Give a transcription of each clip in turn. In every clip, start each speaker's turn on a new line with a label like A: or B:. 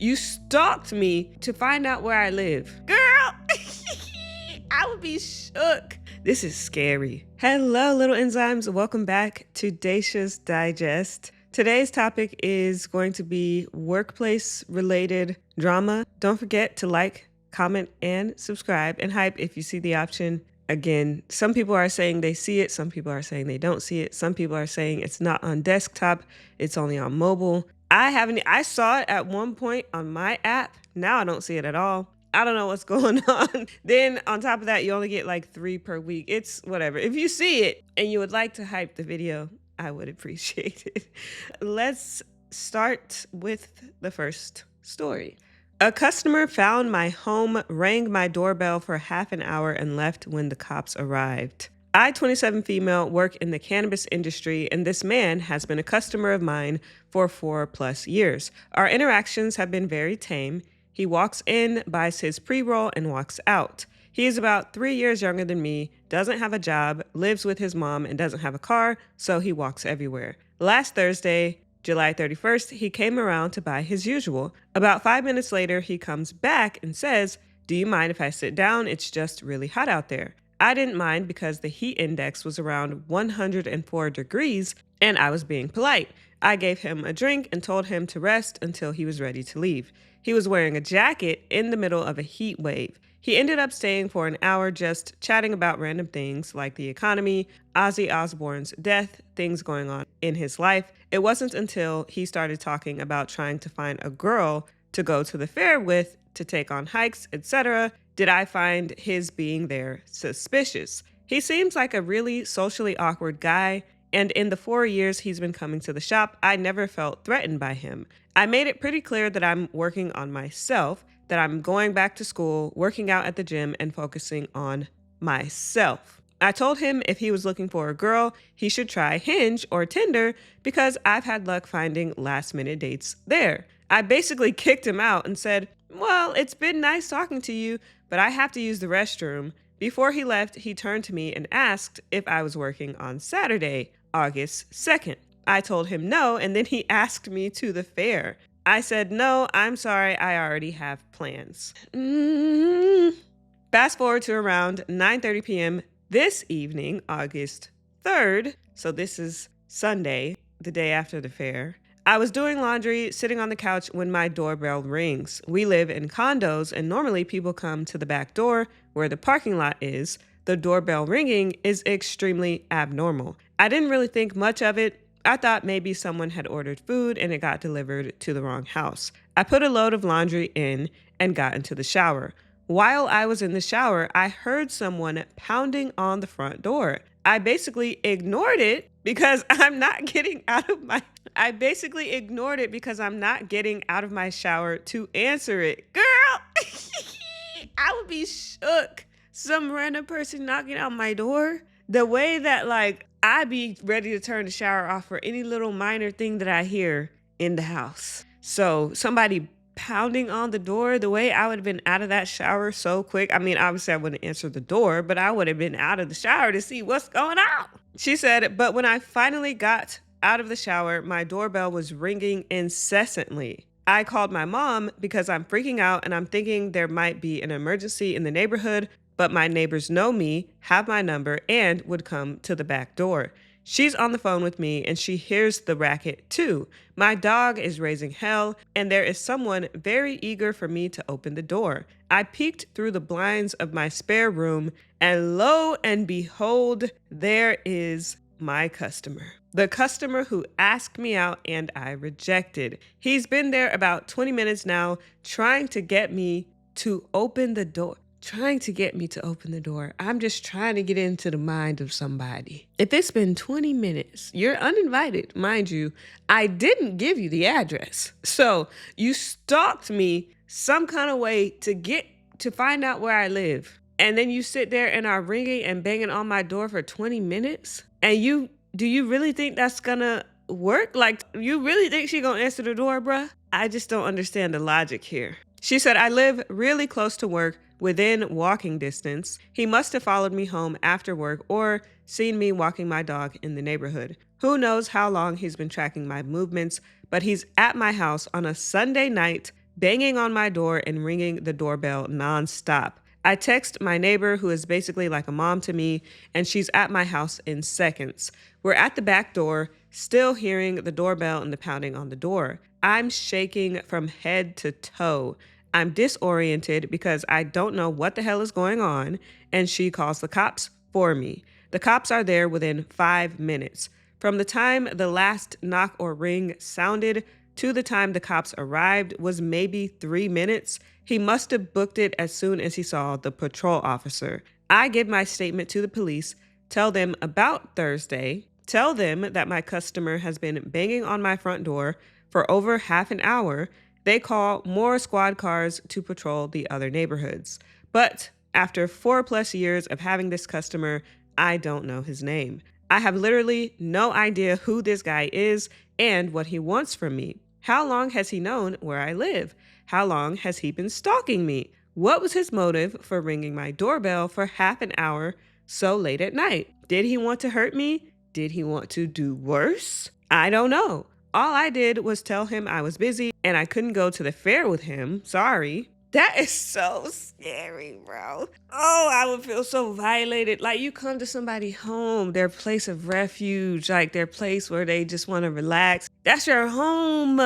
A: You stalked me to find out where I live. Girl, I would be shook. This is scary. Hello, little enzymes. Welcome back to Dacia's Digest. Today's topic is going to be workplace-related drama. Don't forget to like, comment, and subscribe, and hype if you see the option. Again, some people are saying they see it. Some people are saying they don't see it. Some people are saying it's not on desktop. It's only on mobile. I saw it at one point on my app. Now I don't see it at all. I don't know what's going on. Then on top of that, you only get like 3 per week. It's whatever. If you see it and you would like to hype the video, I would appreciate it. Let's start with the first story. A customer found my home, rang my doorbell for half an hour, and left when the cops arrived. I, 27 female, work in the cannabis industry, and this man has been a customer of mine for 4+ years. Our interactions have been very tame. He walks in, buys his pre-roll, and walks out. He is about 3 years younger than me, doesn't have a job, lives with his mom, and doesn't have a car, so he walks everywhere. Last Thursday, July 31st, he came around to buy his usual. About 5 minutes later, he comes back and says, "Do you mind if I sit down? It's just really hot out there." I didn't mind because the heat index was around 104 degrees and I was being polite. I gave him a drink and told him to rest until he was ready to leave. He was wearing a jacket in the middle of a heat wave. He ended up staying for an hour just chatting about random things like the economy, Ozzy Osbourne's death, things going on in his life. It wasn't until he started talking about trying to find a girl to go to the fair with, to take on hikes, etc., did I find his being there suspicious. He seems like a really socially awkward guy, and in the 4 years he's been coming to the shop, I never felt threatened by him. I made it pretty clear that I'm working on myself, that I'm going back to school, working out at the gym, and focusing on myself. I told him if he was looking for a girl, he should try Hinge or Tinder because I've had luck finding last-minute dates there. I basically kicked him out and said, "Well, it's been nice talking to you, but I have to use the restroom." Before he left, he turned to me and asked if I was working on Saturday, August 2nd. I told him no, and then he asked me to the fair. I said, "No, I'm sorry, I already have plans." Fast forward to around 9:30 p.m. this evening, August 3rd. So this is Sunday, the day after the fair. I was doing laundry, sitting on the couch when my doorbell rings. We live in condos, and normally people come to the back door where the parking lot is. The doorbell ringing is extremely abnormal. I didn't really think much of it. I thought maybe someone had ordered food and it got delivered to the wrong house. I put a load of laundry in and got into the shower. While I was in the shower, I heard someone pounding on the front door. I basically ignored it because I'm not getting out of my shower to answer it. Girl, I would be shook. Some random person knocking on my door. The way that I'd be ready to turn the shower off for any little minor thing that I hear in the house. So somebody pounding on the door, the way I would have been out of that shower so quick. I mean, obviously I wouldn't answer the door, but I would have been out of the shower to see what's going on. She said, but when I finally got out of the shower, my doorbell was ringing incessantly. I called my mom because I'm freaking out and I'm thinking there might be an emergency in the neighborhood, but my neighbors know me, have my number, and would come to the back door. She's on the phone with me and she hears the racket too. My dog is raising hell and there is someone very eager for me to open the door. I peeked through the blinds of my spare room and lo and behold, there is my customer. The customer who asked me out and I rejected. He's been there about 20 minutes now trying to get me to open the door. I'm just trying to get into the mind of somebody. If it's been 20 minutes, you're uninvited. Mind you, I didn't give you the address. So you stalked me some kind of way to find out where I live. And then you sit there and are ringing and banging on my door for 20 minutes. And do you really think that's gonna work? You really think she gonna answer the door, bruh? I just don't understand the logic here. She said, I live really close to work, within walking distance. He must have followed me home after work or seen me walking my dog in the neighborhood. Who knows how long he's been tracking my movements, but he's at my house on a Sunday night banging on my door and ringing the doorbell nonstop. I text my neighbor, who is basically like a mom to me, and she's at my house in seconds. We're at the back door, still hearing the doorbell and the pounding on the door. I'm shaking from head to toe. I'm disoriented because I don't know what the hell is going on, and she calls the cops for me. The cops are there within 5 minutes. From the time the last knock or ring sounded to the time the cops arrived was maybe 3 minutes. He must have booked it as soon as he saw the patrol officer. I give my statement to the police, tell them about Thursday, tell them that my customer has been banging on my front door for over half an hour. They call more squad cars to patrol the other neighborhoods. But after 4+ years of having this customer, I don't know his name. I have literally no idea who this guy is and what he wants from me. How long has he known where I live? How long has he been stalking me? What was his motive for ringing my doorbell for half an hour so late at night? Did he want to hurt me? Did he want to do worse? I don't know. All I did was tell him I was busy and I couldn't go to the fair with him. Sorry. That is so scary, bro. Oh, I would feel so violated. Like, you come to somebody's home, their place of refuge, like their place where they just want to relax. That's your home.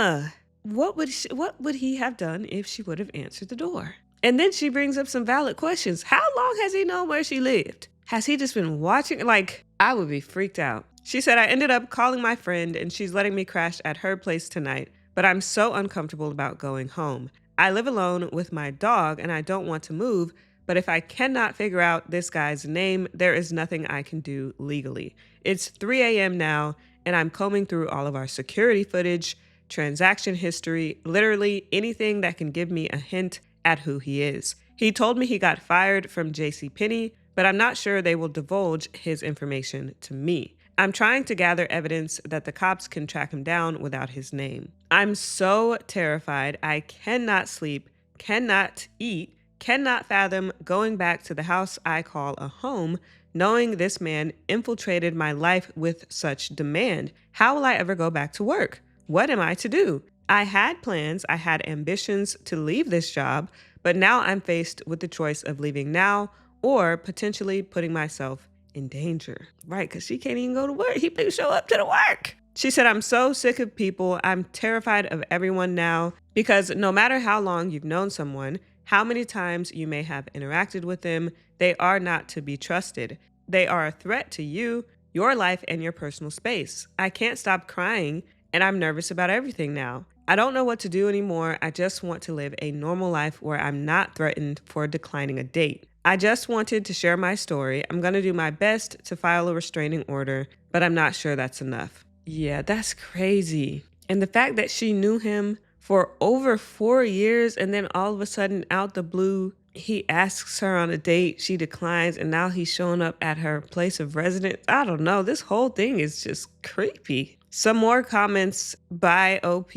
A: What would he have done if she would have answered the door? And then she brings up some valid questions. How long has he known where she lived? Has he just been watching? Like, I would be freaked out. She said I ended up calling my friend and she's letting me crash at her place tonight, but I'm so uncomfortable about going home. I live alone with my dog and I don't want to move, but if I cannot figure out this guy's name, there is nothing I can do legally. It's 3 a.m. now and I'm combing through all of our security footage, transaction history, literally anything that can give me a hint at who he is. He told me he got fired from JCPenney, but I'm not sure they will divulge his information to me. I'm trying to gather evidence that the cops can track him down without his name. I'm so terrified. I cannot sleep, cannot eat, cannot fathom going back to the house I call a home, knowing this man infiltrated my life with such demand. How will I ever go back to work? What am I to do? I had plans, I had ambitions to leave this job, but now I'm faced with the choice of leaving now or potentially putting myself in danger. Right, because she can't even go to work. He didn't show up to the work. She said, I'm so sick of people. I'm terrified of everyone now because no matter how long you've known someone, how many times you may have interacted with them, they are not to be trusted. They are a threat to you, your life, and your personal space. I can't stop crying and I'm nervous about everything now. I don't know what to do anymore. I just want to live a normal life where I'm not threatened for declining a date. I just wanted to share my story. I'm going to do my best to file a restraining order, but I'm not sure that's enough. Yeah, that's crazy. And the fact that she knew him for over 4 years and then all of a sudden out the blue, he asks her on a date, she declines, and now he's showing up at her place of residence. I don't know. This whole thing is just creepy. Some more comments by OP.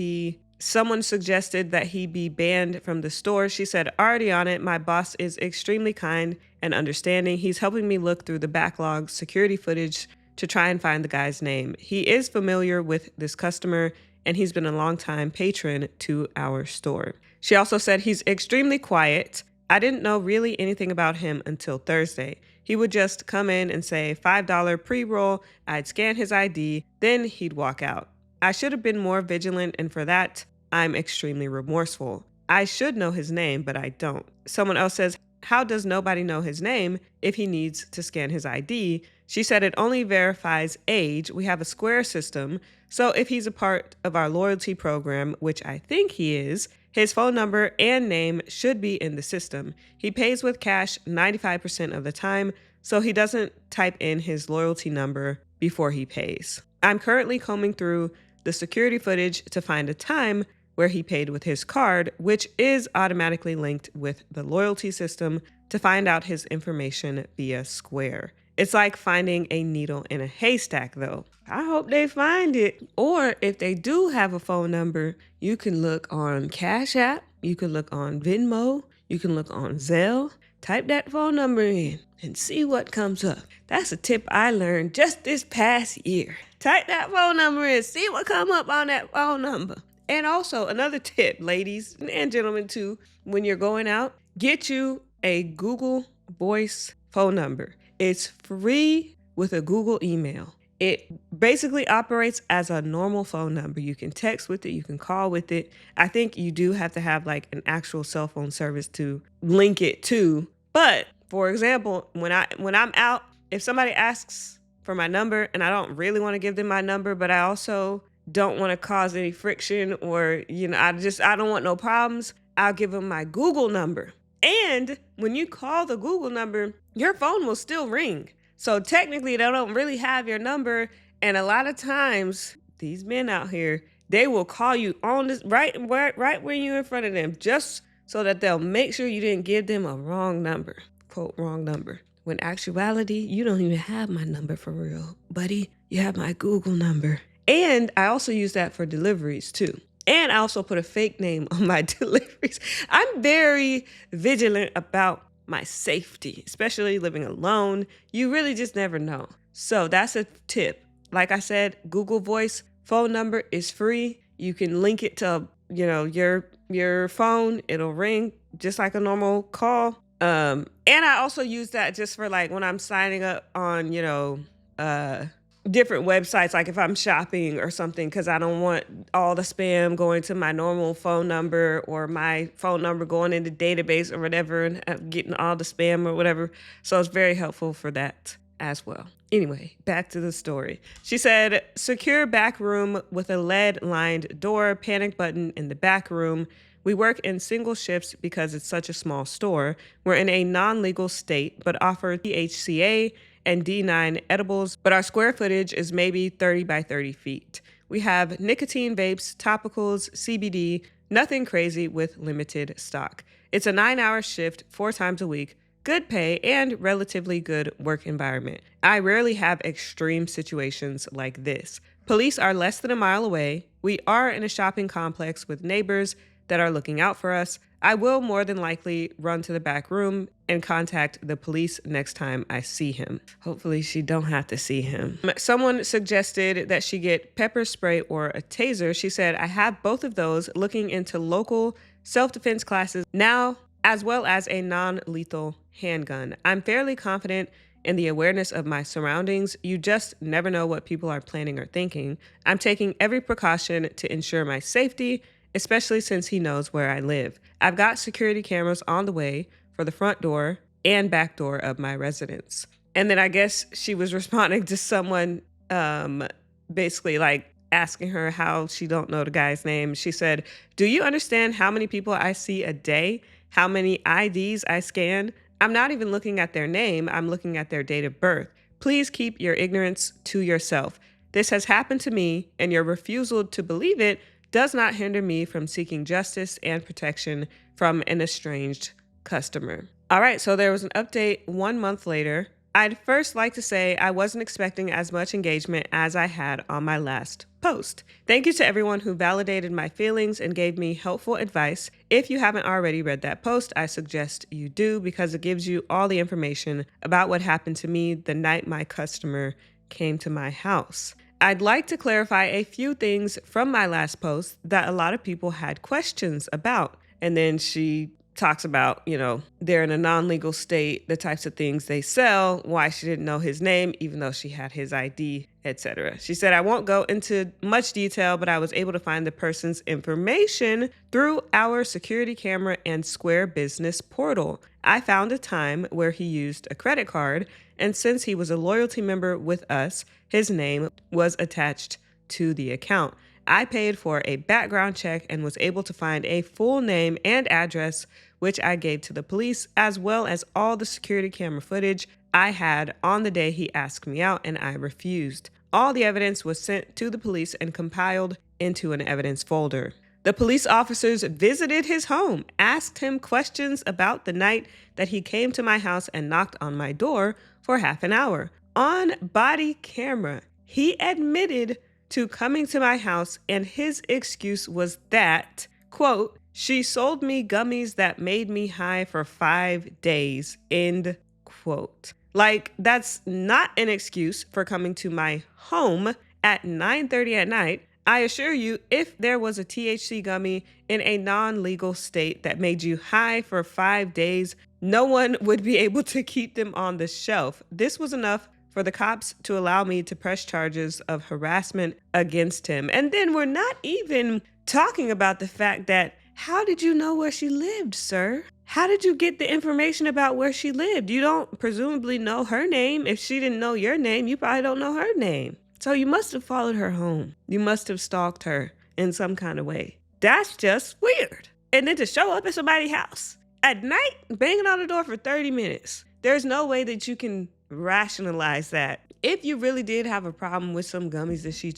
A: Someone suggested that he be banned from the store. She said, already on it. My boss is extremely kind and understanding. He's helping me look through the backlog security footage to try and find the guy's name. He is familiar with this customer and he's been a longtime patron to our store. She also said he's extremely quiet. I didn't know really anything about him until Thursday. He would just come in and say $5 pre-roll. I'd scan his ID, then he'd walk out. I should have been more vigilant, and for that, I'm extremely remorseful. I should know his name, but I don't. Someone else says, how does nobody know his name if he needs to scan his ID? She said it only verifies age. We have a square system. So if he's a part of our loyalty program, which I think he is, his phone number and name should be in the system. He pays with cash 95% of the time, so he doesn't type in his loyalty number before he pays. I'm currently combing through the security footage to find a time where he paid with his card, which is automatically linked with the loyalty system to find out his information via Square. It's like finding a needle in a haystack, though. I hope they find it. Or if they do have a phone number, you can look on Cash App, you can look on Venmo, you can look on Zelle. Type that phone number in and see what comes up. That's a tip I learned just this past year. Type that phone number in, see what come up on that phone number. And also another tip, ladies and gentlemen too, when you're going out, get you a Google Voice phone number. It's free with a Google email. It basically operates as a normal phone number. You can text with it, you can call with it. I think you do have to have like an actual cell phone service to link it to. But for example, when I'm out, if somebody asks for my number and I don't really want to give them my number, but I also don't want to cause any friction or, I don't want no problems, I'll give them my Google number. And when you call the Google number, your phone will still ring. So technically, they don't really have your number. And a lot of times, these men out here, they will call you on this right when you're in front of them, just so that they'll make sure you didn't give them a wrong number, quote, wrong number. When actuality, you don't even have my number for real, buddy. You have my Google number. And I also use that for deliveries too. And I also put a fake name on my deliveries. I'm very vigilant about my safety, especially living alone. You really just never know. So that's a tip. Like I said, Google Voice phone number is free. You can link it to, your phone. It'll ring just like a normal call. And I also use that just for like when I'm signing up on, different websites, like if I'm shopping or something, because I don't want all the spam going to my normal phone number or my phone number going into database or whatever and getting all the spam or whatever. So it's very helpful for that as well. Anyway, back to the story. She said, secure back room with a lead-lined door, panic button in the back room. We work in single shifts because it's such a small store. We're in a non-legal state, but offer THCA and D9 edibles, but our square footage is maybe 30 by 30 feet. We have nicotine vapes, topicals, CBD, nothing crazy with limited stock. It's a 9-hour shift, 4 times a week, good pay, and relatively good work environment. I rarely have extreme situations like this. Police are less than a mile away. We are in a shopping complex with neighbors that are looking out for us. I will more than likely run to the back room and contact the police next time I see him. Hopefully she don't have to see him. Someone suggested that she get pepper spray or a taser. She said, I have both of those, looking into local self-defense classes now, as well as a non-lethal handgun. I'm fairly confident in the awareness of my surroundings. You just never know what people are planning or thinking. I'm taking every precaution to ensure my safety, especially since he knows where I live. I've got security cameras on the way for the front door and back door of my residence. And then I guess she was responding to someone basically like asking her how she don't know the guy's name. She said, do you understand how many people I see a day? How many IDs I scan? I'm not even looking at their name. I'm looking at their date of birth. Please keep your ignorance to yourself. This has happened to me, and your refusal to believe it does not hinder me from seeking justice and protection from an estranged customer. All right, so there was an update 1 month later. I'd first like to say I wasn't expecting as much engagement as I had on my last post. Thank you to everyone who validated my feelings and gave me helpful advice. If you haven't already read that post, I suggest you do, because it gives you all the information about what happened to me the night my customer came to my house. I'd like to clarify a few things from my last post that a lot of people had questions about. And then she talks about, they're in a non-legal state, the types of things they sell, why she didn't know his name, even though she had his ID, etc. She said, I won't go into much detail, but I was able to find the person's information through our security camera and Square Business portal. I found a time where he used a credit card, and since he was a loyalty member with us, his name was attached to the account. I paid for a background check and was able to find a full name and address, which I gave to the police, as well as all the security camera footage I had on the day he asked me out, and I refused. All the evidence was sent to the police and compiled into an evidence folder. The police officers visited his home, asked him questions about the night that he came to my house and knocked on my door for half an hour. On body camera, he admitted to coming to my house, and his excuse was that, quote, she sold me gummies that made me high for 5 days, end quote. Like, that's not an excuse for coming to my home at 9:30 at night I assure you, if there was a THC gummy in a non-legal state that made you high for 5 days, no one would be able to keep them on the shelf. This was enough for the cops to allow me to press charges of harassment against him. And then we're not even talking about the fact that, how did you know where she lived, sir? How did you get the information about where she lived? You don't presumably know her name. If she didn't know your name, you probably don't know her name. So you must have followed her home. You must have stalked her in some kind of way. That's just weird. And then to show up at somebody's house at night, banging on the door for 30 minutes. There's no way that you can rationalize that. If you really did have a problem with some gummies that she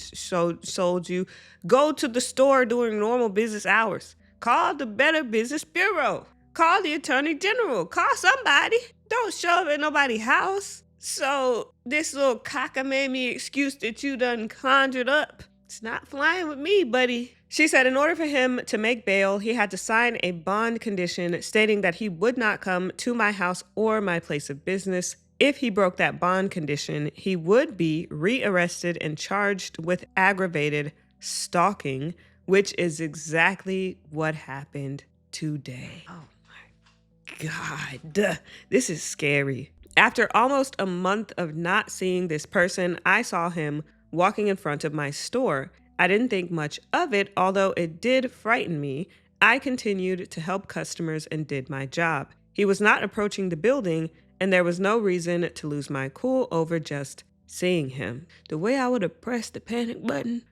A: sold you, go to the store during normal business hours. Call the Better Business Bureau. Call the Attorney General. Call somebody. Don't show up at nobody's house. So this little cockamamie excuse that you done conjured up, it's not flying with me, buddy. She said in order for him to make bail, he had to sign a bond condition stating that he would not come to my house or my place of business. If he broke that bond condition, he would be rearrested and charged with aggravated stalking, which is exactly what happened today. Oh my God, this is scary. After almost a month of not seeing this person, I saw him walking in front of my store. I didn't think much of it, although it did frighten me. I continued to help customers and did my job. He was not approaching the building, and there was no reason to lose my cool over just seeing him. The way I would have pressed the panic button,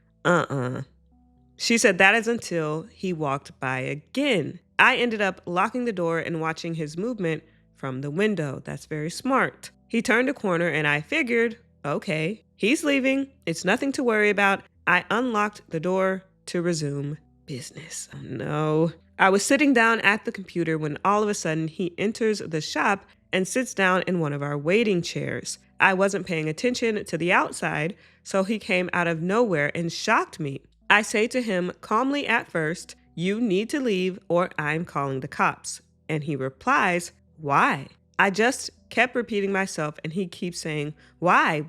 A: She said that is until he walked by again. I ended up locking the door and watching his movement from the window. That's very smart. He turned a corner and I figured, okay, he's leaving. It's nothing to worry about. I unlocked the door to resume business. Oh no. I was sitting down at the computer when all of a sudden he enters the shop and sits down in one of our waiting chairs. I wasn't paying attention to the outside, so he came out of nowhere and shocked me. I say to him calmly at first, "You need to leave or I'm calling the cops." And he replies, "Why?" I just kept repeating myself and he keeps saying, "Why?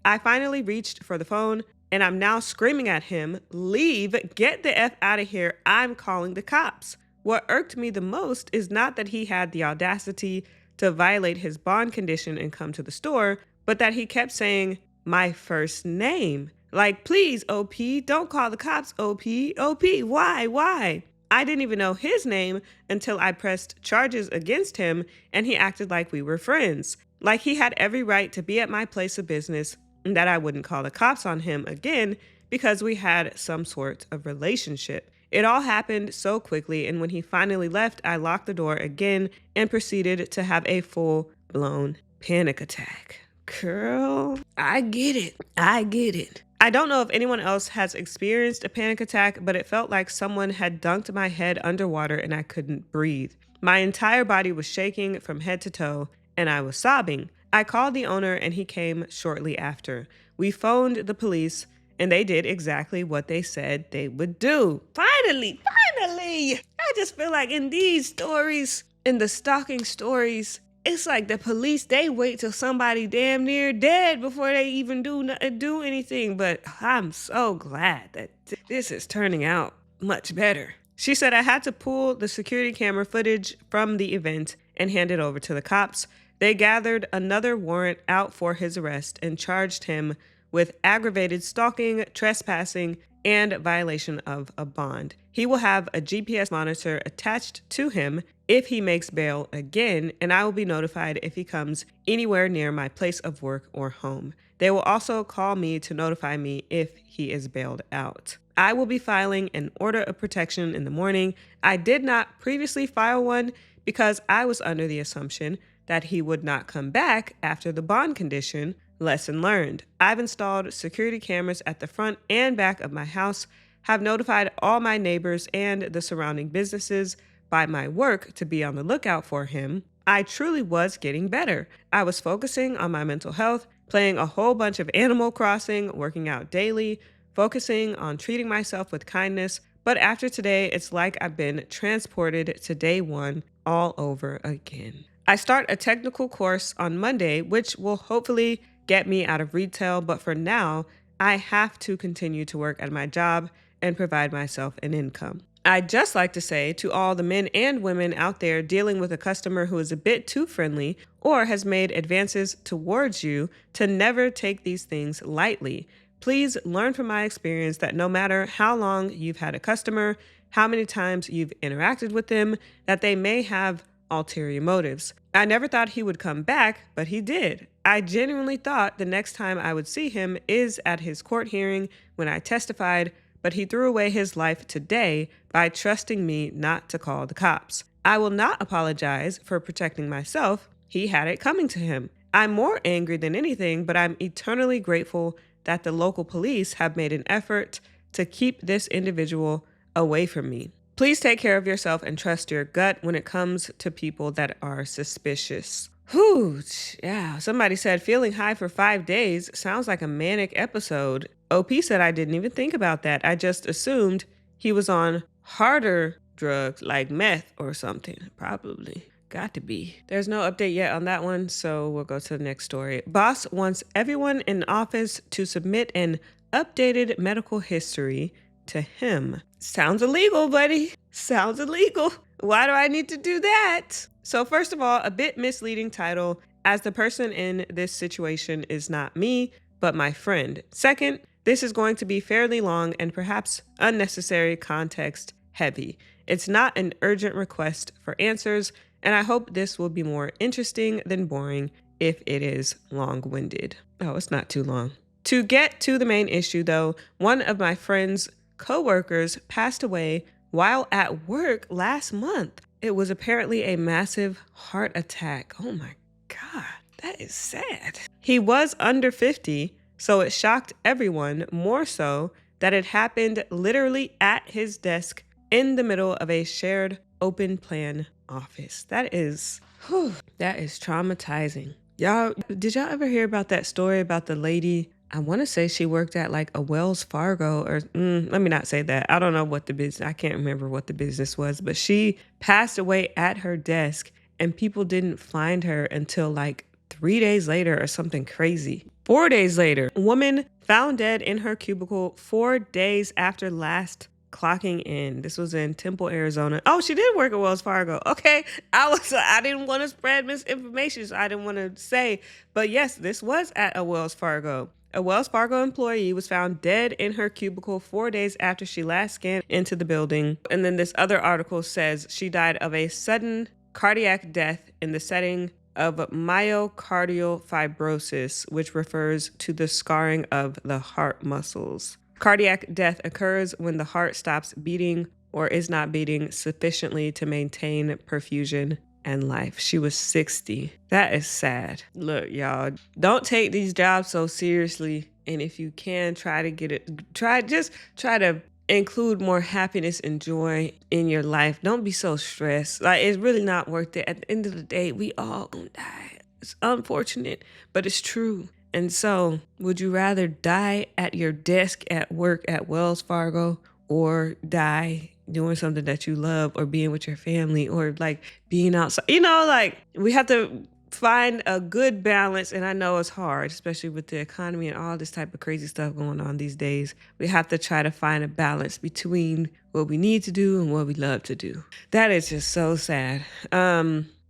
A: I finally reached for the phone and I'm now screaming at him, "Leave, get the F out of here, I'm calling the cops." What irked me the most is not that he had the audacity to violate his bond condition and come to the store, but that he kept saying my first name. Like, please, OP, don't call the cops, OP, why? I didn't even know his name until I pressed charges against him and he acted like we were friends. Like he had every right to be at my place of business and that I wouldn't call the cops on him again because we had some sort of relationship. It all happened so quickly, and when he finally left, I locked the door again and proceeded to have a full-blown panic attack. Girl, I get it. I don't know if anyone else has experienced a panic attack, but it felt like someone had dunked my head underwater and I couldn't breathe. My entire body was shaking from head to toe, and I was sobbing. I called the owner and he came shortly after. We phoned the police and they did exactly what they said they would do. Finally! I just feel like in these stories, in the stalking stories, it's like the police, they wait till somebody damn near dead before they even do anything. But I'm so glad that this is turning out much better. She said I had to pull the security camera footage from the event and hand it over to the cops. They gathered another warrant out for his arrest and charged him with aggravated stalking, trespassing, and violation of a bond. He will have a GPS monitor attached to him if he makes bail again, and I will be notified if he comes anywhere near my place of work or home. They will also call me to notify me if he is bailed out. I will be filing an order of protection in the morning. I did not previously file one because I was under the assumption that he would not come back after the bond condition. Lesson learned. I've installed security cameras at the front and back of my house, have notified all my neighbors and the surrounding businesses by my work to be on the lookout for him. I truly was getting better. I was focusing on my mental health, playing a whole bunch of Animal Crossing, working out daily, focusing on treating myself with kindness. But after today, it's like I've been transported to day one all over again. I start a technical course on Monday, which will hopefully get me out of retail, but for now, I have to continue to work at my job and provide myself an income. I'd just like to say to all the men and women out there dealing with a customer who is a bit too friendly or has made advances towards you to never take these things lightly. Please learn from my experience that no matter how long you've had a customer, how many times you've interacted with them, that they may have ulterior motives. I never thought he would come back, but he did. I genuinely thought the next time I would see him is at his court hearing when I testified, but he threw away his life today by trusting me not to call the cops. I will not apologize for protecting myself. He had it coming to him. I'm more angry than anything, but I'm eternally grateful that the local police have made an effort to keep this individual away from me. Please take care of yourself and trust your gut when it comes to people that are suspicious. Whew, yeah. Somebody said feeling high for 5 days sounds like a manic episode. OP said I didn't even think about that. I just assumed he was on harder drugs like meth or something. Probably. Got to be. There's no update yet on that one, so we'll go to the next story. Boss wants everyone in office to submit an updated medical history to him. Sounds illegal, buddy. Sounds illegal. Why do I need to do that? So first of all, a bit misleading title, as the person in this situation is not me, but my friend. Second, this is going to be fairly long and perhaps unnecessary context heavy. It's not an urgent request for answers, and I hope this will be more interesting than boring if it is long-winded. Oh, it's not too long. To get to the main issue though, one of my friend's coworkers passed away while at work last month. It was apparently a massive heart attack. Oh my God, that is sad. He was under 50, so it shocked everyone, more so that it happened literally at his desk in the middle of a shared open plan office. That is traumatizing. Did y'all ever hear about that story about the lady? I want to say she worked at like a Wells Fargo or let me not say that. I don't know what the business, I can't remember what the business was, but she passed away at her desk and people didn't find her until like 3 days later or something crazy. 4 days later, a woman found dead in her cubicle 4 days after last clocking in. This was in Temple, Arizona. Oh, she did work at Wells Fargo. Okay. I didn't want to spread misinformation, so I didn't want to say, but yes, this was at a Wells Fargo. A Wells Fargo employee was found dead in her cubicle 4 days after she last scanned into the building. And then this other article says she died of a sudden cardiac death in the setting of myocardial fibrosis, which refers to the scarring of the heart muscles. Cardiac death occurs when the heart stops beating or is not beating sufficiently to maintain perfusion and life. She was 60. That is sad. Look, y'all, don't take these jobs so seriously. And if you can, try to include more happiness and joy in your life. Don't be so stressed. Like, it's really not worth it. At the end of the day, we all gonna die. It's unfortunate, but it's true. And so, would you rather die at your desk at work at Wells Fargo or die doing something that you love or being with your family or like being outside? Like we have to find a good balance. And I know it's hard, especially with the economy and all this type of crazy stuff going on these days. We have to try to find a balance between what we need to do and what we love to do. That is just so sad.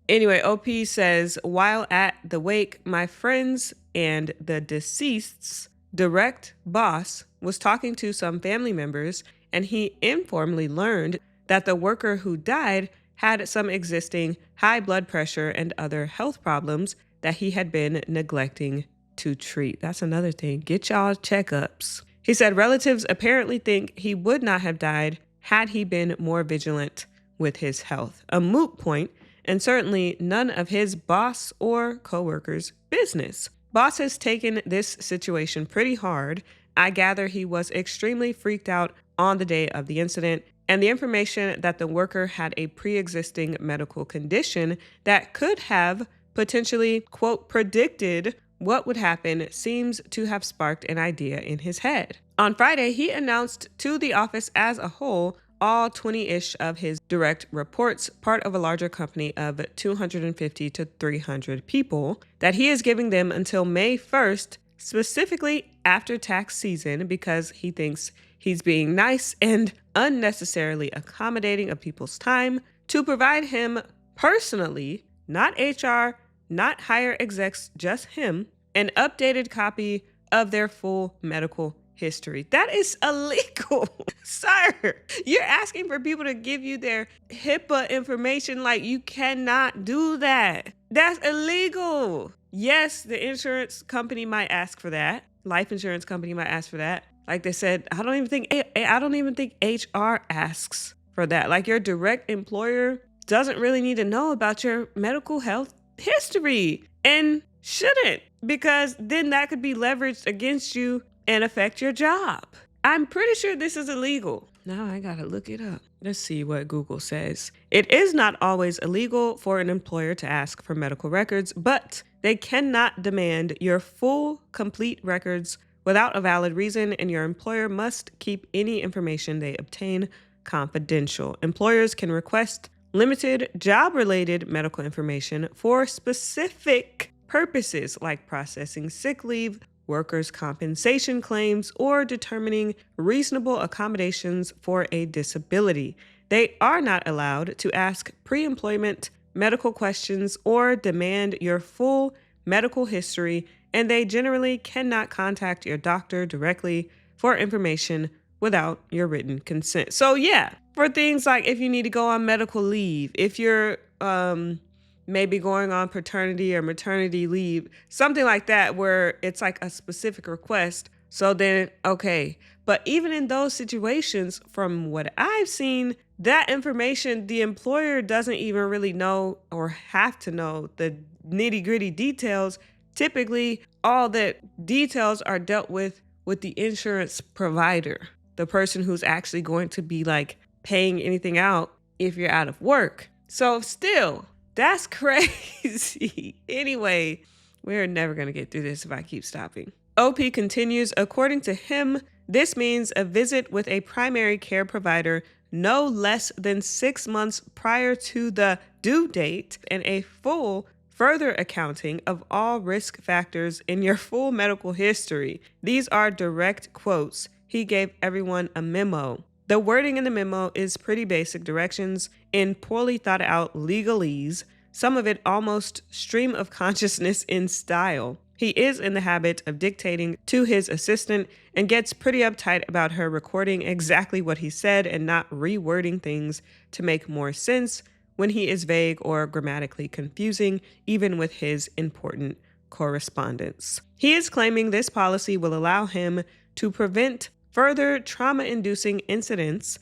A: Anyway, OP says, while at the wake, my friends and the deceased's direct boss was talking to some family members, and he informally learned that the worker who died had some existing high blood pressure and other health problems that he had been neglecting to treat. That's another thing. Get y'all checkups. He said relatives apparently think he would not have died had he been more vigilant with his health. A moot point, and certainly none of his boss or coworkers' business. Boss has taken this situation pretty hard. I gather he was extremely freaked out on the day of the incident, and the information that the worker had a pre-existing medical condition that could have potentially, quote, predicted what would happen seems to have sparked an idea in his head. On Friday, he announced to the office as a whole all 20-ish of his direct reports, part of a larger company of 250 to 300 people, that he is giving them until May 1st specifically after tax season, because he thinks he's being nice and unnecessarily accommodating of people's time, to provide him personally, not HR, not higher execs, just him, an updated copy of their full medical history. That is illegal. Sir, you're asking for people to give you their HIPAA information. Like, you cannot do that. That's illegal. Yes, the insurance company might ask for that. Life insurance company might ask for that. Like they said, I don't even think HR asks for that. Like, your direct employer doesn't really need to know about your medical health history, and shouldn't, because then that could be leveraged against you and affect your job. I'm pretty sure this is illegal. Now I gotta look it up. Let's see what Google says. It is not always illegal for an employer to ask for medical records, but they cannot demand your full, complete records without a valid reason, and your employer must keep any information they obtain confidential. Employers can request limited job-related medical information for specific purposes, like processing sick leave, workers' compensation claims, or determining reasonable accommodations for a disability. They are not allowed to ask pre-employment medical questions or demand your full medical history, and they generally cannot contact your doctor directly for information without your written consent. So yeah, for things like if you need to go on medical leave, if you're maybe going on paternity or maternity leave, something like that, where it's like a specific request. So then, okay. But even in those situations, from what I've seen, that information, the employer doesn't even really know or have to know the nitty gritty details. Typically, all the details are dealt with the insurance provider, the person who's actually going to be like paying anything out if you're out of work. So still, that's crazy. Anyway, we're never going to get through this if I keep stopping. OP continues, according to him, this means a visit with a primary care provider no less than 6 months prior to the due date, and a full further accounting of all risk factors in your full medical history. These are direct quotes. He gave everyone a memo. The wording in the memo is pretty basic directions in poorly thought out legalese, some of it almost stream of consciousness in style. He is in the habit of dictating to his assistant and gets pretty uptight about her recording exactly what he said and not rewording things to make more sense when he is vague or grammatically confusing, even with his important correspondence. He is claiming this policy will allow him to prevent further trauma-inducing incidents,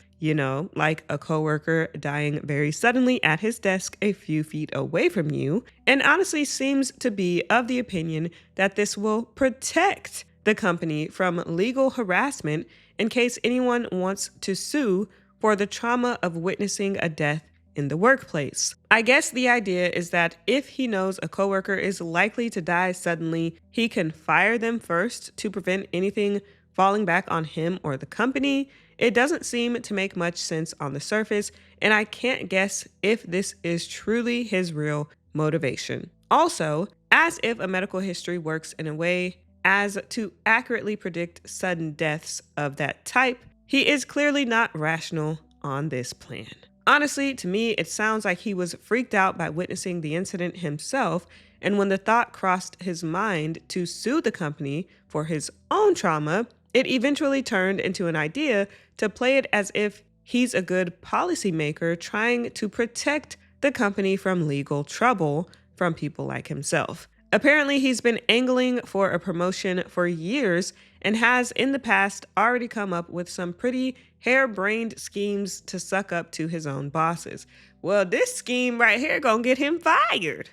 A: like a coworker dying very suddenly at his desk a few feet away from you, and honestly seems to be of the opinion that this will protect the company from legal harassment in case anyone wants to sue for the trauma of witnessing a death in the workplace. I guess the idea is that if he knows a coworker is likely to die suddenly, he can fire them first to prevent anything falling back on him or the company. It doesn't seem to make much sense on the surface, and I can't guess if this is truly his real motivation. Also, as if a medical history works in a way as to accurately predict sudden deaths of that type, he is clearly not rational on this plan. Honestly, to me, it sounds like he was freaked out by witnessing the incident himself, and when the thought crossed his mind to sue the company for his own trauma, it eventually turned into an idea to play it as if he's a good policymaker trying to protect the company from legal trouble from people like himself. Apparently, he's been angling for a promotion for years and has in the past already come up with some pretty harebrained schemes to suck up to his own bosses. Well, this scheme right here gonna get him fired.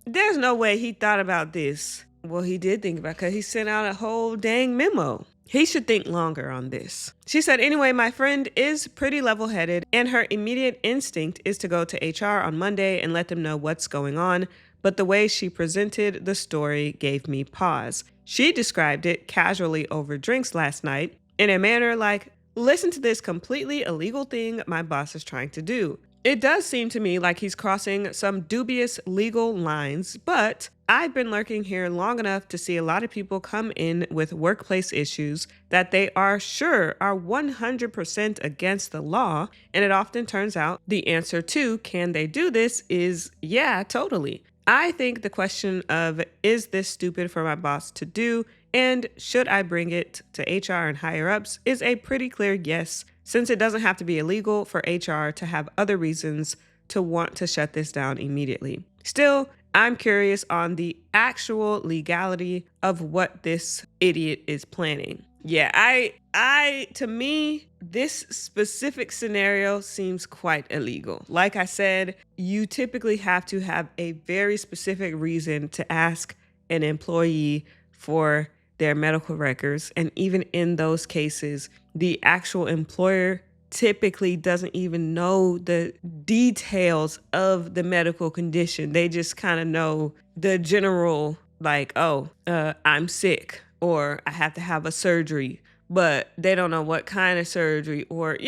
A: There's no way he thought about this. Well, he did think about it because he sent out a whole dang memo. He should think longer on this. She said, anyway, my friend is pretty level-headed, and her immediate instinct is to go to HR on Monday and let them know what's going on. But the way she presented the story gave me pause. She described it casually over drinks last night in a manner like, listen to this completely illegal thing my boss is trying to do. It does seem to me like he's crossing some dubious legal lines, but I've been lurking here long enough to see a lot of people come in with workplace issues that they are sure are 100% against the law. And it often turns out the answer to can they do this is yeah, totally. I think the question of is this stupid for my boss to do and should I bring it to HR and higher ups is a pretty clear yes, since it doesn't have to be illegal for HR to have other reasons to want to shut this down immediately. Still, I'm curious on the actual legality of what this idiot is planning. Yeah, to me, this specific scenario seems quite illegal. Like I said, you typically have to have a very specific reason to ask an employee for their medical records. And even in those cases, the actual employer typically doesn't even know the details of the medical condition. They just kind of know the general, like, I'm sick or I have to have a surgery, but they don't know what kind of surgery or.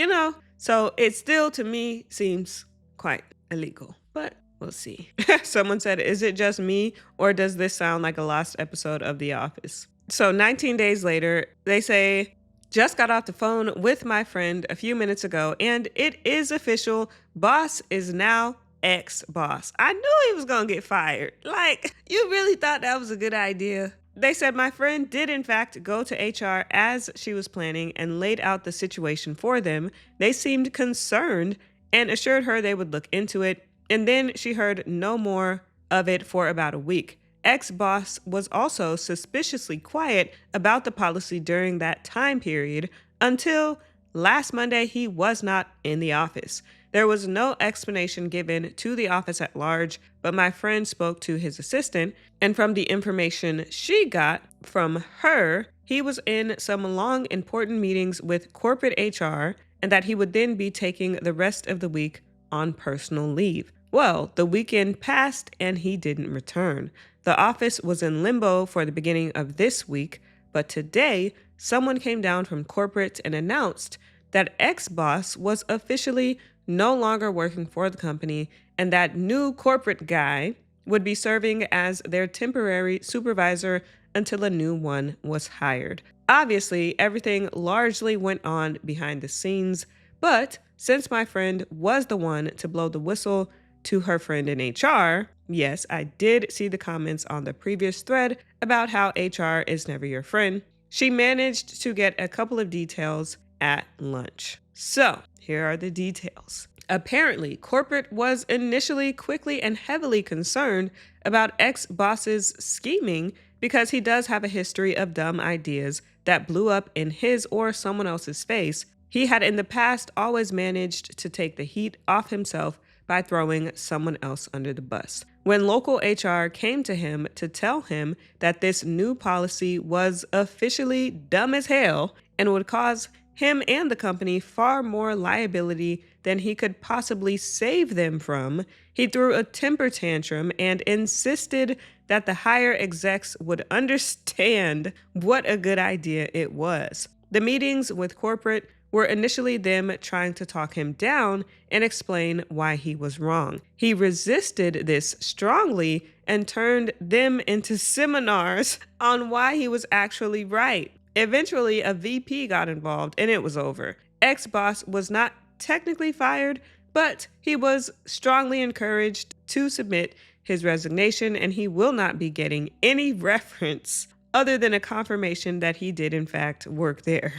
A: So it still to me seems quite illegal, but we'll see. Someone said, is it just me or does this sound like a lost episode of The Office? So 19 days later, they say, just got off the phone with my friend a few minutes ago, and it is official. Boss is now ex-boss. I knew he was going to get fired. Like, you really thought that was a good idea? They said my friend did in fact go to HR as she was planning and laid out the situation for them. They seemed concerned and assured her they would look into it. And then she heard no more of it for about a week. Ex-boss was also suspiciously quiet about the policy during that time period until last Monday he was not in the office. There was no explanation given to the office at large, but my friend spoke to his assistant, and from the information she got from her, he was in some long, important meetings with corporate HR, and that he would then be taking the rest of the week on personal leave. Well, the weekend passed and he didn't return. The office was in limbo for the beginning of this week, but today, someone came down from corporate and announced that ex-boss was officially no longer working for the company and that new corporate guy would be serving as their temporary supervisor until a new one was hired. Obviously, everything largely went on behind the scenes, but since my friend was the one to blow the whistle to her friend in HR, yes, I did see the comments on the previous thread about how HR is never your friend. She managed to get a couple of details at lunch. So, here are the details. Apparently, corporate was initially quickly and heavily concerned about ex-boss's scheming because he does have a history of dumb ideas that blew up in his or someone else's face. He had in the past always managed to take the heat off himself by throwing someone else under the bus. When local HR came to him to tell him that this new policy was officially dumb as hell and would cause him and the company far more liability than he could possibly save them from, he threw a temper tantrum and insisted that the higher execs would understand what a good idea it was. The meetings with corporate were initially them trying to talk him down and explain why he was wrong. He resisted this strongly and turned them into seminars on why he was actually right. Eventually, a VP got involved and it was over. Ex-boss was not technically fired, but he was strongly encouraged to submit his resignation, and he will not be getting any reference other than a confirmation that he did in fact work there.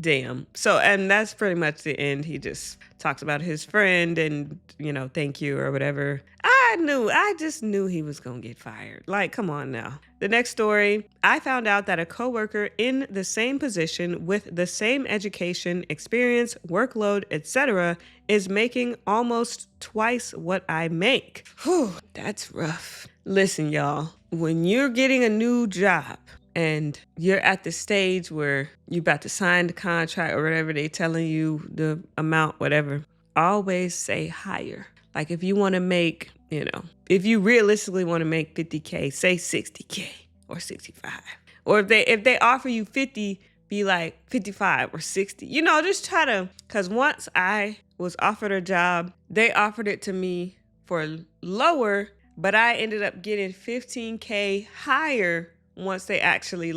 A: Damn. So, and that's pretty much the end. He just talks about his friend and, thank you or whatever. I just knew he was going to get fired. Like, come on now. The next story, I found out that a coworker in the same position with the same education, experience, workload, etc. is making almost twice what I make. Whew, that's rough. Listen, y'all, when you're getting a new job and you're at the stage where you're about to sign the contract or whatever, they telling you the amount, whatever, always say higher. Like if you want to make, if you realistically want to make 50K, say 60K or 65. Or if they offer you 50, be like 55 or 60. Just try to, because once I was offered a job, they offered it to me for lower, but I ended up getting 15K higher once they actually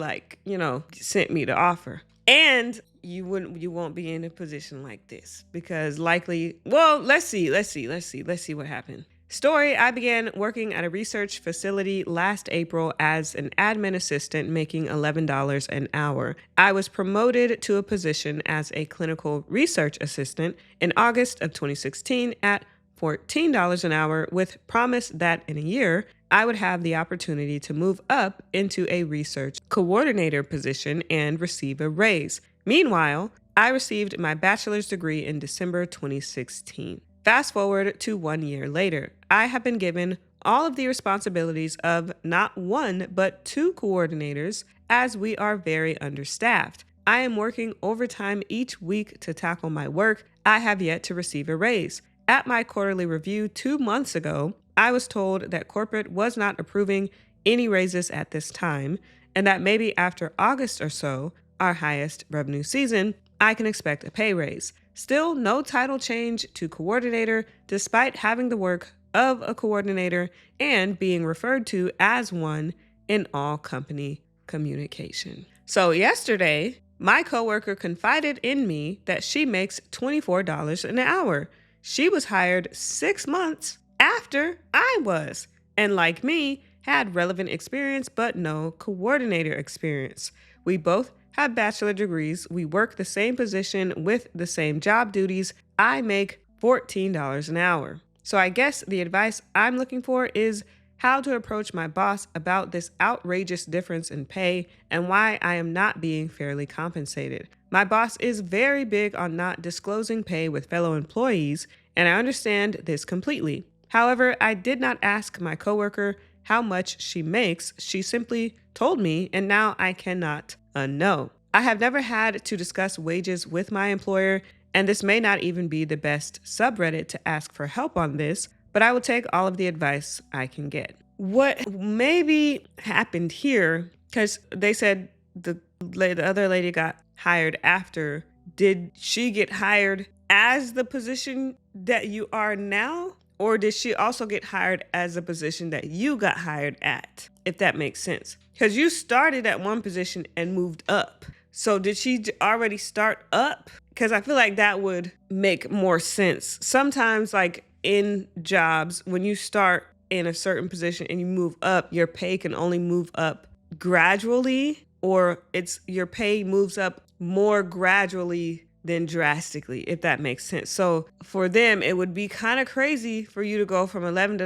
A: sent me the offer. And you won't be in a position like this because likely, well, let's see what happened. Story, I began working at a research facility last April as an admin assistant making $11 an hour. I was promoted to a position as a clinical research assistant in August of 2016 at $14 an hour with promise that in a year, I would have the opportunity to move up into a research coordinator position and receive a raise. Meanwhile, I received my bachelor's degree in December 2016. Fast forward to 1 year later, I have been given all of the responsibilities of not one, but two coordinators as we are very understaffed. I am working overtime each week to tackle my work. I have yet to receive a raise. At my quarterly review 2 months ago, I was told that corporate was not approving any raises at this time, and that maybe after August or so, our highest revenue season, I can expect a pay raise. Still no title change to coordinator, despite having the work of a coordinator and being referred to as one in all company communication. So yesterday, my coworker confided in me that she makes $24 an hour. She was hired 6 months after I was, and like me, had relevant experience but no coordinator experience. We both have bachelor degrees. We work the same position with the same job duties. I make $14 an hour. So I guess the advice I'm looking for is how to approach my boss about this outrageous difference in pay and why I am not being fairly compensated. My boss is very big on not disclosing pay with fellow employees, and I understand this completely. However, I did not ask my coworker how much she makes. She simply told me, and now I cannot unknow. I have never had to discuss wages with my employer, and this may not even be the best subreddit to ask for help on this, but I will take all of the advice I can get. What maybe happened here, because they said the other lady got hired after, did she get hired as the position that you are now? Or did she also get hired as a position that you got hired at, if that makes sense? Because you started at one position and moved up. So did she already start up? Because I feel like that would make more sense. Sometimes like in jobs, when you start in a certain position and you move up, your pay can only move up gradually, or your pay moves up more gradually than drastically, if that makes sense. So for them, it would be kind of crazy for you to go from $11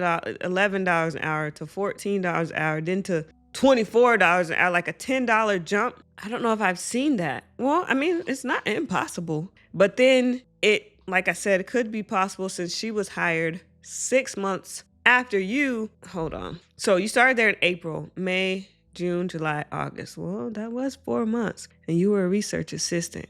A: an hour to $14 an hour, then to $24 an hour, like a $10 jump. I don't know if I've seen that. Well, I mean, it's not impossible, but then it, like I said, it could be possible since she was hired 6 months after you. Hold on. So you started there in April, May, June, July, August. Well, that was 4 months, and you were a research assistant.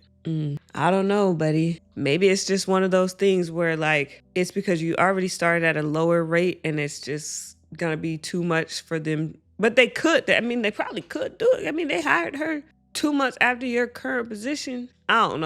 A: I don't know, buddy. Maybe it's just one of those things where like it's because you already started at a lower rate and it's just gonna be too much for them. But they probably could do it. I mean, they hired her 2 months after your current position. I don't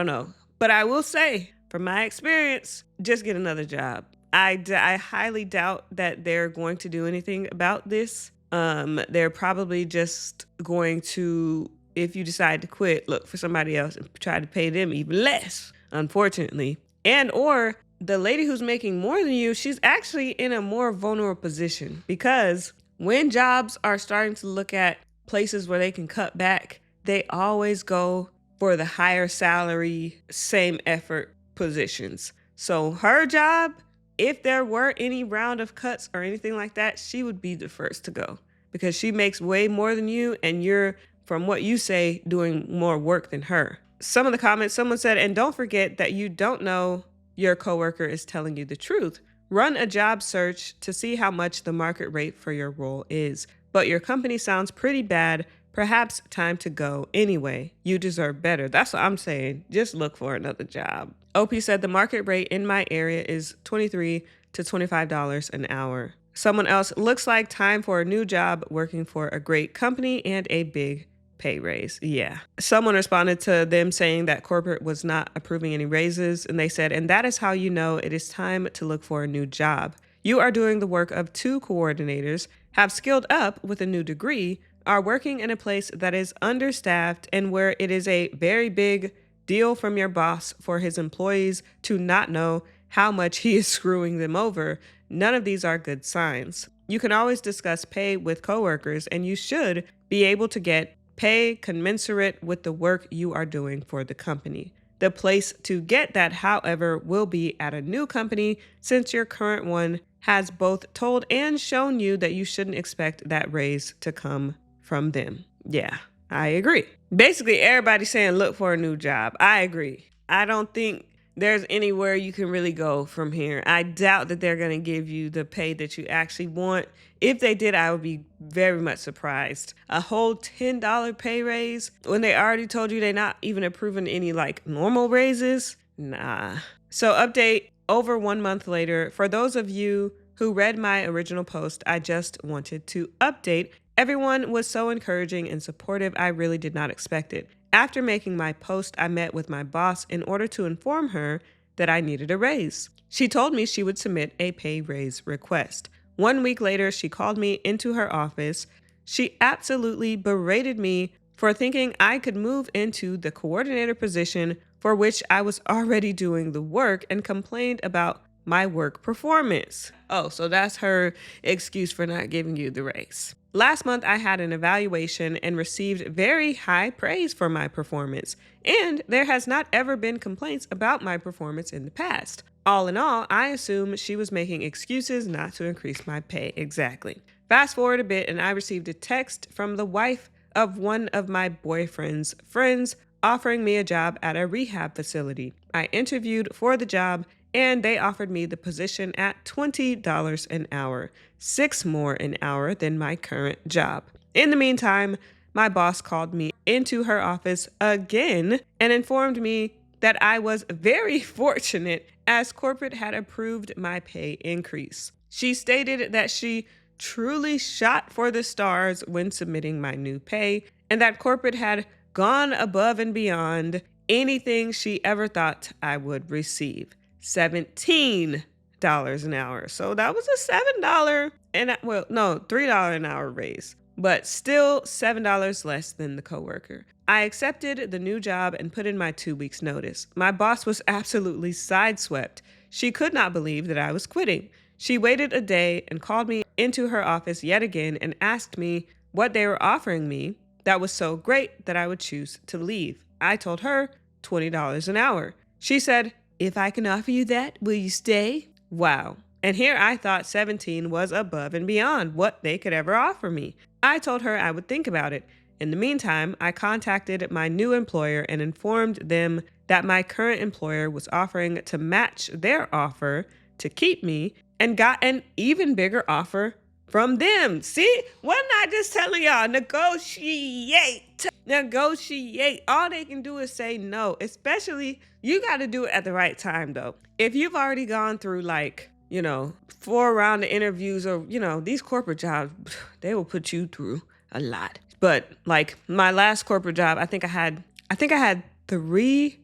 A: know. But I will say, from my experience, just get another job. I highly doubt that they're going to do anything about this. They're probably just going to, if you decide to quit, look for somebody else and try to pay them even less, unfortunately. And or the lady who's making more than you, she's actually in a more vulnerable position because when jobs are starting to look at places where they can cut back, they always go for the higher salary, same effort positions. So her job, if there were any round of cuts or anything like that, she would be the first to go because she makes way more than you and you're, from what you say, doing more work than her. Some of the comments, someone said, and don't forget that you don't know your coworker is telling you the truth. Run a job search to see how much the market rate for your role is. But your company sounds pretty bad. Perhaps time to go anyway. You deserve better. That's what I'm saying. Just look for another job. OP said the market rate in my area is $23 to $25 an hour. Someone else, looks like time for a new job working for a great company and a big pay raise. Yeah. Someone responded to them saying that corporate was not approving any raises. And they said, and that is how you know it is time to look for a new job. You are doing the work of 2 coordinators, have skilled up with a new degree, are working in a place that is understaffed and where it is a very big deal from your boss for his employees to not know how much he is screwing them over. None of these are good signs. You can always discuss pay with coworkers, and you should be able to get pay commensurate with the work you are doing for the company. The place to get that, however, will be at a new company, since your current one has both told and shown you that you shouldn't expect that raise to come from them. Yeah, I agree. Basically, everybody's saying look for a new job. I agree. I don't think there's anywhere you can really go from here. I doubt that they're going to give you the pay that you actually want. If they did, I would be very much surprised. A whole $10 pay raise when they already told you they're not even approving any like normal raises? Nah. So update over 1 month later. For those of you who read my original post, I just wanted to update. Everyone was so encouraging and supportive. I really did not expect it. After making my post, I met with my boss in order to inform her that I needed a raise. She told me she would submit a pay raise request. 1 week later, she called me into her office. She absolutely berated me for thinking I could move into the coordinator position for which I was already doing the work, and complained about my work performance. Oh, so that's her excuse for not giving you the raise. Last month, I had an evaluation and received very high praise for my performance, and there has not ever been complaints about my performance in the past. All in all, I assume she was making excuses not to increase my pay. Exactly. Fast forward a bit, and I received a text from the wife of one of my boyfriend's friends offering me a job at a rehab facility. I interviewed for the job, and they offered me the position at $20 an hour, $6 more an hour than my current job. In the meantime, my boss called me into her office again and informed me that I was very fortunate as corporate had approved my pay increase. She stated that she truly shot for the stars when submitting my new pay, and that corporate had gone above and beyond anything she ever thought I would receive. $17 an hour. So that was a $7 $3 an hour raise, but still $7 less than the coworker. I accepted the new job and put in my 2 weeks notice. My boss was absolutely sideswept. She could not believe that I was quitting. She waited a day and called me into her office yet again and asked me what they were offering me that was so great that I would choose to leave. I told her $20 an hour. She said, "If I can offer you that, will you stay?" Wow. And here I thought 17 was above and beyond what they could ever offer me. I told her I would think about it. In the meantime, I contacted my new employer and informed them that my current employer was offering to match their offer to keep me, and got an even bigger offer from them. See, wasn't I just telling y'all, negotiate. Negotiate. All they can do is say no, especially you got to do it at the right time though. If you've already gone through 4 round of interviews, or, these corporate jobs, they will put you through a lot. But like my last corporate job, I think I had 3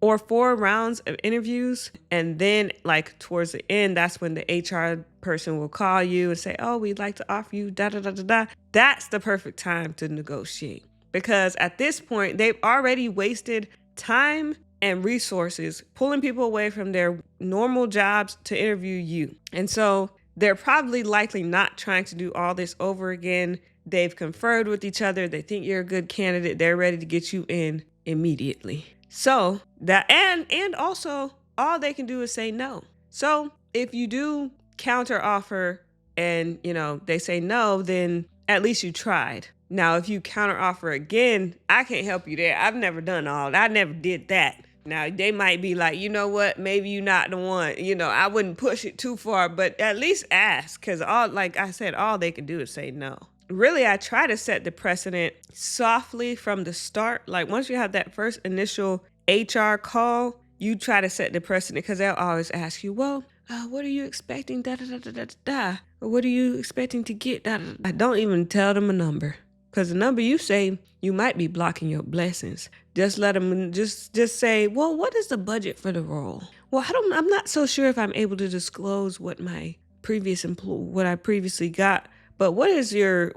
A: or 4 rounds of interviews. And then towards the end, that's when the HR person will call you and say, "Oh, we'd like to offer you da da da da da." That's the perfect time to negotiate, because at this point, they've already wasted time and resources pulling people away from their normal jobs to interview you. And so they're probably likely not trying to do all this over again. They've conferred with each other. They think you're a good candidate. They're ready to get you in immediately. So that, and also all they can do is say no. So if you do counter offer and, they say no, then at least you tried. Now, if you counter offer again, I can't help you there. I've never done all that. I never did that. Now, they might be like, you know what, maybe you're not the one. I wouldn't push it too far, but at least ask, because like I said, all they can do is say no. Really, I try to set the precedent softly from the start. Like once you have that first initial HR call, you try to set the precedent, because they'll always ask you, well, what are you expecting? Da, da, da, da, da, da. Or what are you expecting to get? Da, da, da. I don't even tell them a number, because the number you say, you might be blocking your blessings. Just let them just say, well, what is the budget for the role? Well, I'm not so sure if I'm able to disclose what my what I previously got, but what is your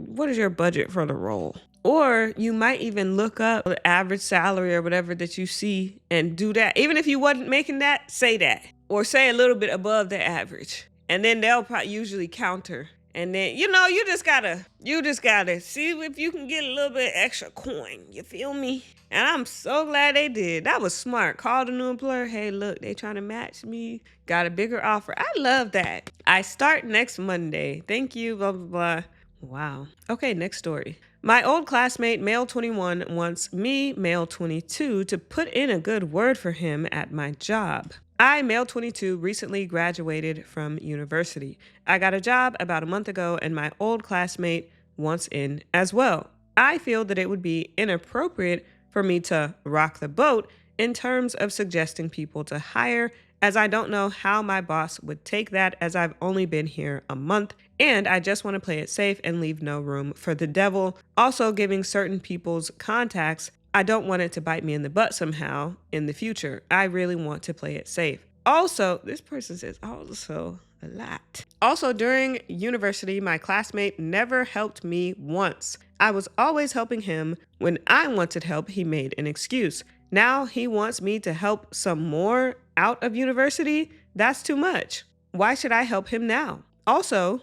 A: budget for the role? Or you might even look up the average salary or whatever that you see and do that. Even if you wasn't making that, say that. Or say a little bit above the average. And then they'll probably usually counter. And then, you just gotta see if you can get a little bit extra coin. You feel me? And I'm so glad they did. That was smart. Call the new employer. Hey, look, they trying to match me. Got a bigger offer. I love that. I start next Monday. Thank you, blah, blah, blah. Wow. Okay, next story. My old classmate, male 21, wants me, male 22, to put in a good word for him at my job. I, male 22, recently graduated from university. I got a job about a month ago, and my old classmate wants in as well. I feel that it would be inappropriate for me to rock the boat in terms of suggesting people to hire, as I don't know how my boss would take that, as I've only been here a month, and I just want to play it safe and leave no room for the devil. Also, giving certain people's contacts, I don't want it to bite me in the butt somehow in the future. I really want to play it safe. Also, this person says also a lot. Also, during university, my classmate never helped me once. I was always helping him. When I wanted help, he made an excuse. Now he wants me to help some more out of university? That's too much. Why should I help him now? Also,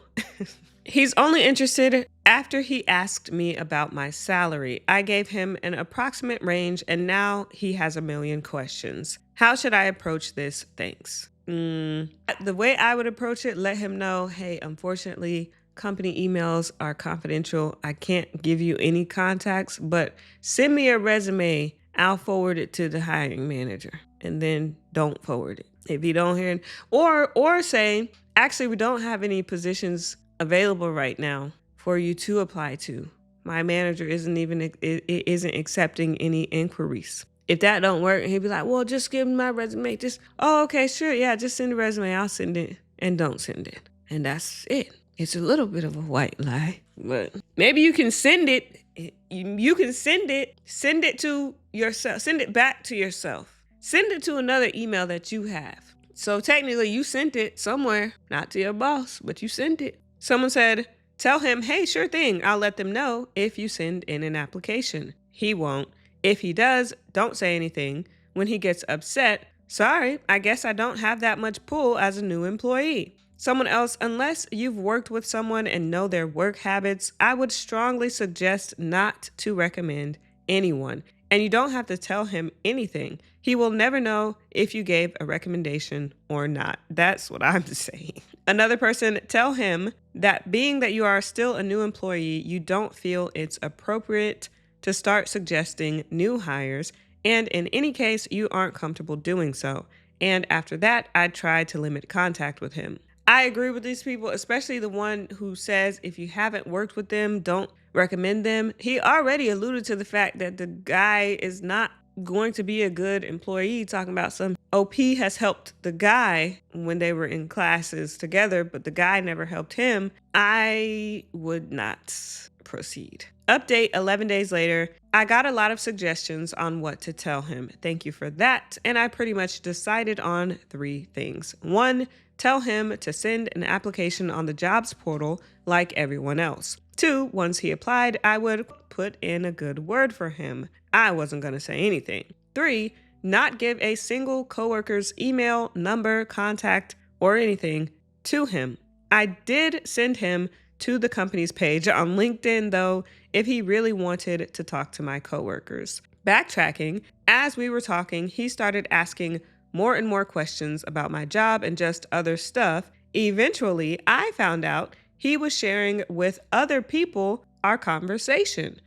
A: he's only interested after he asked me about my salary. I gave him an approximate range, and now he has a million questions. How should I approach this? Thanks. The way I would approach it, let him know, hey, unfortunately, company emails are confidential. I can't give you any contacts, but send me a resume. I'll forward it to the hiring manager, and then don't forward it. If you don't hear it, or say, actually, we don't have any positions available right now for you to apply to. My manager isn't accepting any inquiries. If that don't work, he'd be like, well, just give me my resume. Okay, sure. Yeah, just send the resume. I'll send it, and don't send it. And that's it. It's a little bit of a white lie, but maybe you can send it. You can send it to yourself, send it back to yourself. Send it to another email that you have. So technically you sent it somewhere, not to your boss, but you sent it. Someone said, tell him, hey, sure thing. I'll let them know if you send in an application. He won't. If he does, don't say anything. When he gets upset, sorry, I guess I don't have that much pull as a new employee. Someone else, unless you've worked with someone and know their work habits, I would strongly suggest not to recommend anyone. And you don't have to tell him anything. He will never know if you gave a recommendation or not. That's what I'm saying. Another person, tell him that being that you are still a new employee, you don't feel it's appropriate to start suggesting new hires. And in any case, you aren't comfortable doing so. And after that, I'd try to limit contact with him. I agree with these people, especially the one who says if you haven't worked with them, don't recommend them. He already alluded to the fact that the guy is not going to be a good employee, talking about some OP has helped the guy when they were in classes together, but the guy never helped him. I would not proceed. Update 11 days later. I got a lot of suggestions on what to tell him. Thank you for that. And I pretty much decided on 3 things. 1, tell him to send an application on the jobs portal like everyone else. 2, once he applied, I would put in a good word for him. I wasn't going to say anything. 3, not give a single coworker's email, number, contact, or anything to him. I did send him to the company's page on LinkedIn, though, if he really wanted to talk to my coworkers. Backtracking, as we were talking, he started asking more and more questions about my job and just other stuff. Eventually, I found out he was sharing with other people our conversation.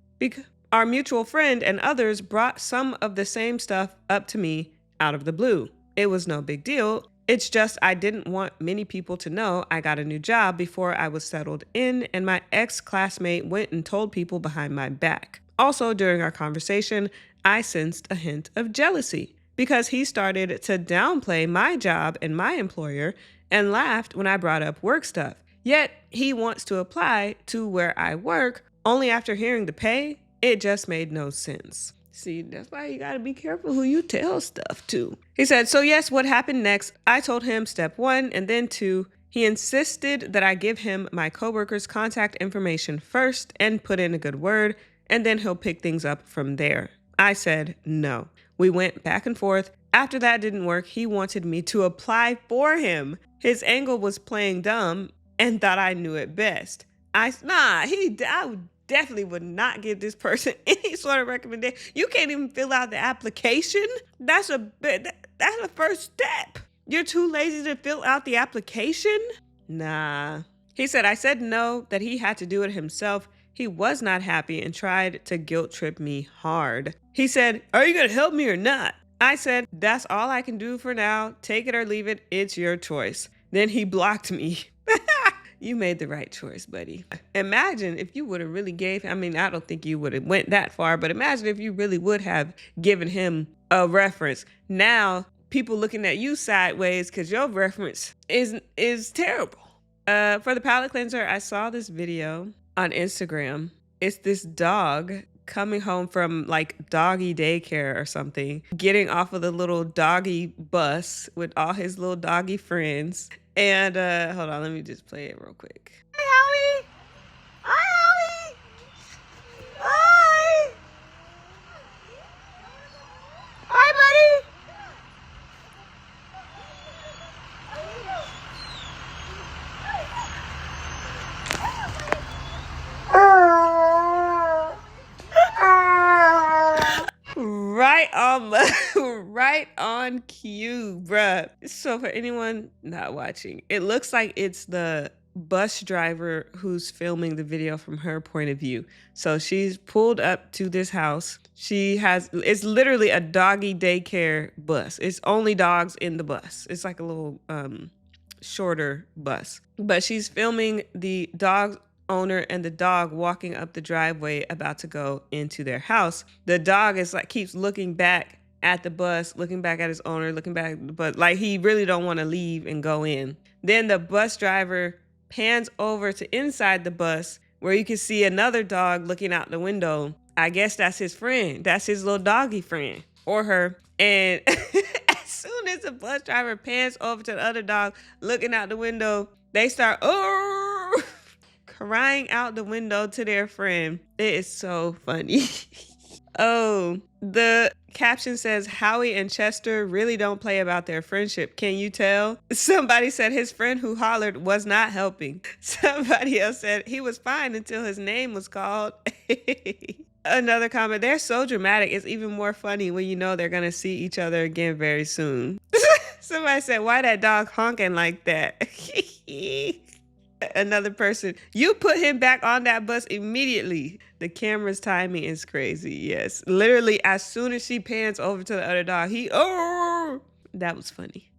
A: Our mutual friend and others brought some of the same stuff up to me out of the blue. It was no big deal. It's just I didn't want many people to know I got a new job before I was settled in, and my ex-classmate went and told people behind my back. Also, during our conversation, I sensed a hint of jealousy because he started to downplay my job and my employer and laughed when I brought up work stuff. Yet, he wants to apply to where I work only after hearing the pay. It just made no sense. See, that's why you gotta be careful who you tell stuff to. He said, so yes, what happened next? I told him step 1 and then 2. He insisted that I give him my coworker's contact information first and put in a good word, and then he'll pick things up from there. I said no. We went back and forth. After that didn't work, he wanted me to apply for him. His angle was playing dumb and thought I knew it best. I definitely would not give this person any sort of recommendation. You can't even fill out the application. That's the first step. You're too lazy to fill out the application? Nah. He said I said no, that he had to do it himself. He was not happy and tried to guilt trip me hard. He said, "Are you gonna help me or not?" I said, "That's all I can do for now. Take it or leave it. It's your choice." Then he blocked me. You made the right choice, buddy. Imagine if you would have really I don't think you would have went that far, but imagine if you really would have given him a reference. Now, people looking at you sideways because your reference is terrible. For the palate cleanser, I saw this video on Instagram. It's this dog coming home from like doggy daycare or something, getting off of the little doggy bus with all his little doggy friends. And hold on, let me just play it real quick. Hi, Howie. Hi, Howie. Hi. Hi, buddy. Right on cue, bruh. So for anyone not watching, it looks like it's the bus driver who's filming the video from her point of view. So she's pulled up to this house. It's literally a doggy daycare bus. It's only dogs in the bus. It's like a little shorter bus. But she's filming the dog owner and the dog walking up the driveway about to go into their house. The dog is like keeps looking back at the bus, looking back at his owner, looking back, but like he really don't want to leave and go in. Then the bus driver pans over to inside the bus where you can see another dog looking out the window. I guess that's his friend. That's his little doggy friend or her. And as soon as the bus driver pans over to the other dog looking out the window, they start crying out the window to their friend. It is so funny. Oh, the caption says, "Howie and Chester really don't play about their friendship. Can you tell?" Somebody said his friend who hollered was not helping. Somebody else said he was fine until his name was called. Another comment, "They're so dramatic. It's even more funny when you know they're going to see each other again very soon." Somebody said, "Why that dog honking like that?" Another person, "You put him back on that bus immediately." The camera's timing is crazy. Yes. Literally, as soon as she pans over to the other dog, that was funny.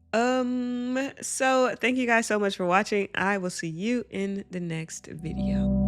A: So thank you guys so much for watching. I will see you in the next video.